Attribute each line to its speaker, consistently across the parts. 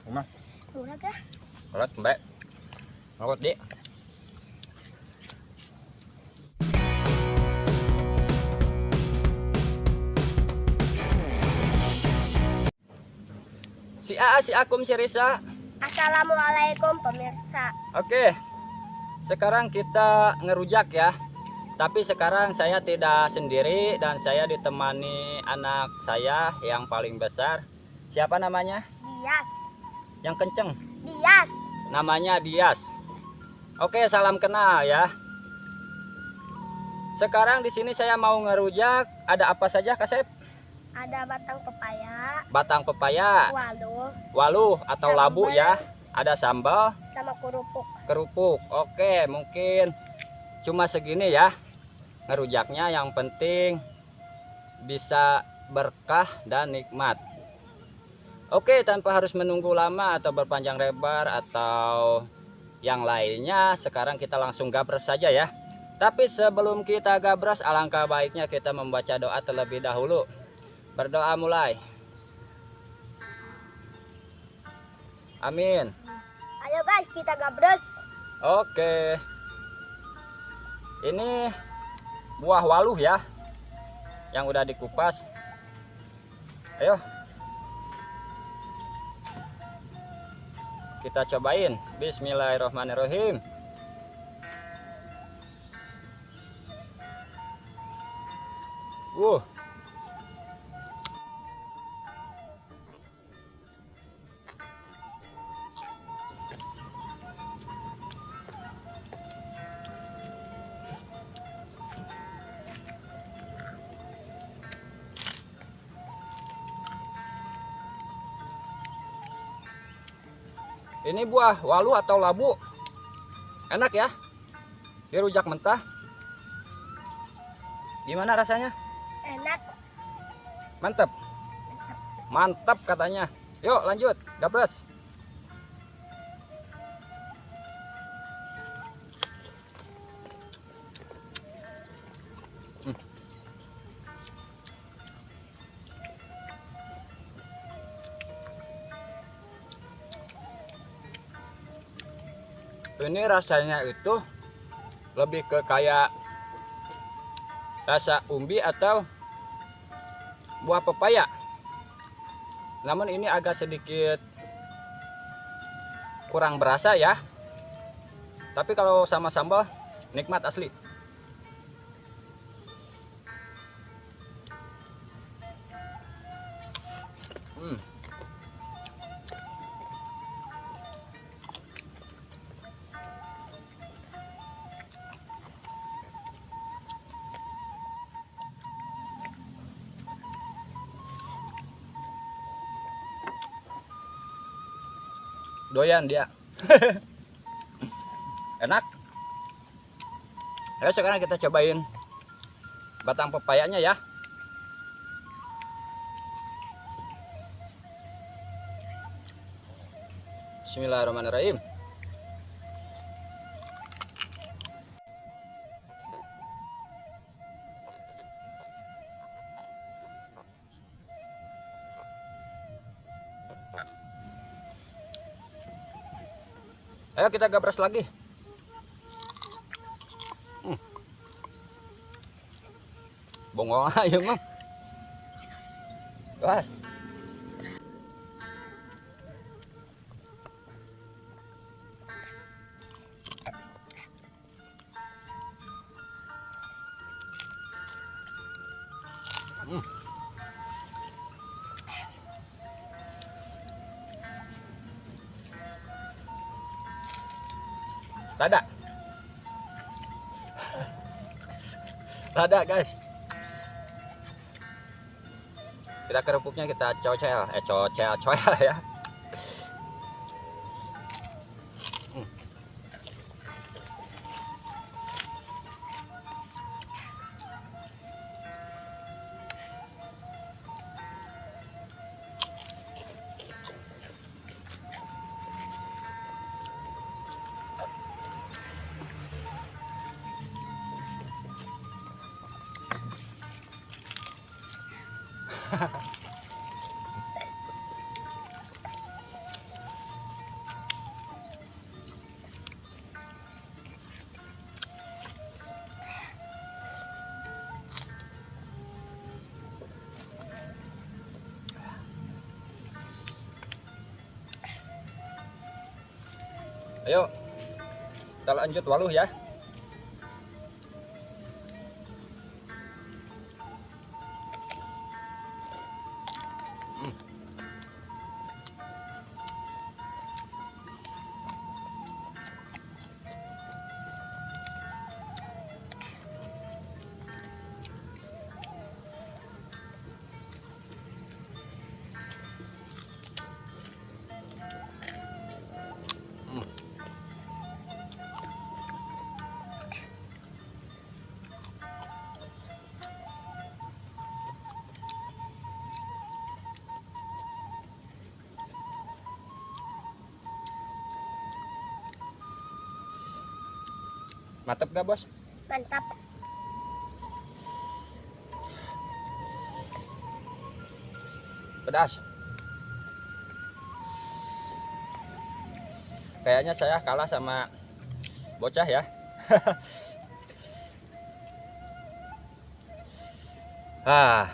Speaker 1: Rumah.
Speaker 2: Murah kah?
Speaker 1: Berat mbak. Ngokot di. Si A, si Akum, si Risa.
Speaker 2: Assalamualaikum pemirsa.
Speaker 1: Oke. Sekarang kita ngerujak ya. Tapi sekarang saya tidak sendiri dan saya ditemani anak saya yang paling besar. Siapa namanya?
Speaker 2: Dias.
Speaker 1: Yang kenceng.
Speaker 2: Dias.
Speaker 1: Namanya Dias. Oke, salam kenal ya. Sekarang di sini saya mau ngerujak. Ada apa saja, Kasep?
Speaker 2: Ada batang pepaya.
Speaker 1: Batang pepaya,
Speaker 2: Waluh.
Speaker 1: atau
Speaker 2: Sambal.
Speaker 1: labu ya. Ada sambal,
Speaker 2: Sama kerupuk.
Speaker 1: kerupuk. Oke, mungkin cuma segini ya ngerujaknya. Yang penting bisa berkah dan nikmat. Oke, tanpa harus menunggu lama atau berpanjang lebar atau yang lainnya, sekarang kita langsung gabres saja ya. Tapi sebelum kita gabres, alangkah baiknya kita membaca doa terlebih dahulu. Berdoa mulai. Amin.
Speaker 2: Ayo guys, kita gabres.
Speaker 1: Oke. Ini buah waluh ya, yang udah dikupas. Ayo. Kita cobain. Bismillahirrahmanirrahim. Ini buah walu atau labu. Enak ya. Dirujak mentah. Gimana rasanya?
Speaker 2: Enak.
Speaker 1: Mantap. Mantap katanya. Yuk lanjut, gabres. Ini rasanya itu lebih ke kayak rasa umbi atau buah pepaya. Namun ini agak sedikit kurang berasa ya. Tapi kalau sama sambal nikmat asli. Doyan dia. Enak. Ayo sekarang kita cobain batang pepayanya ya. Bismillahirrahmanirrahim. Ayo kita gabres lagi. Bongong aja mah. Wah. Lada. Lada guys. Kita kerupuknya kita cocel, cocel ya. Ayo kita lanjut waluh ya. Mantap gak bos?
Speaker 2: Mantap.
Speaker 1: Pedas. Kayaknya saya kalah sama bocah ya. Ah.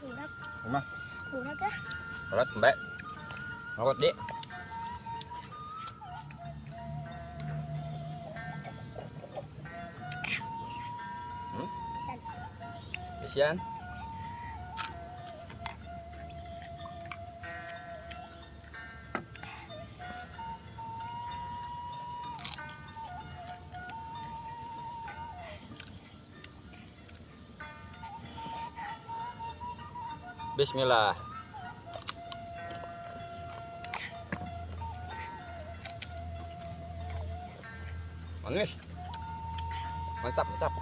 Speaker 2: Murah.
Speaker 1: Emang
Speaker 2: Murah kah?
Speaker 1: berat mbak. Ngawat di. Kasihan. Bismillah. Manis. Mantap, mantap.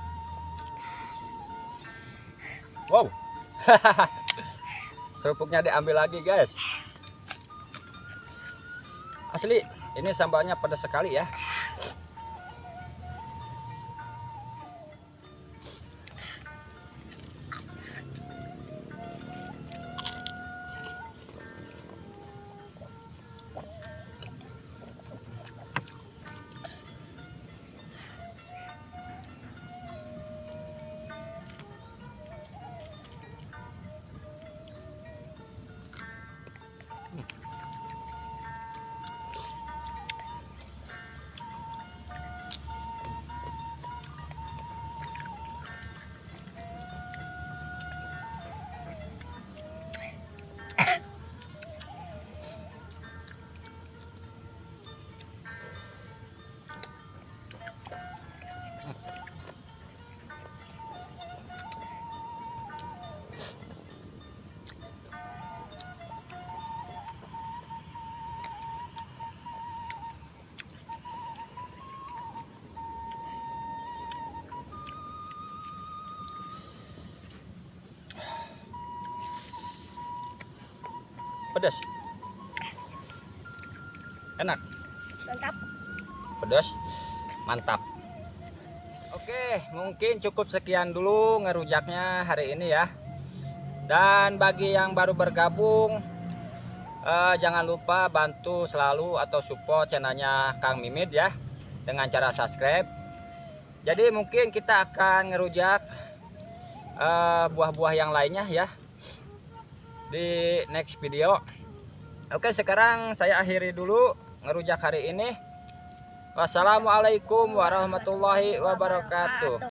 Speaker 1: Wow. Kerupuknya diambil lagi, guys. Asli, ini sambalnya pedas sekali ya. Pedas. Enak.
Speaker 2: Mantap.
Speaker 1: Pedas. Mantap. Oke, mungkin cukup sekian dulu ngerujaknya hari ini ya. Dan bagi yang baru bergabung, jangan lupa bantu selalu atau support channelnya Kang Mimid ya, dengan cara subscribe. Jadi mungkin kita akan ngerujak buah-buah yang lainnya ya di next video. Oke, sekarang saya akhiri dulu ngerujak hari ini. Wassalamualaikum warahmatullahi wabarakatuh.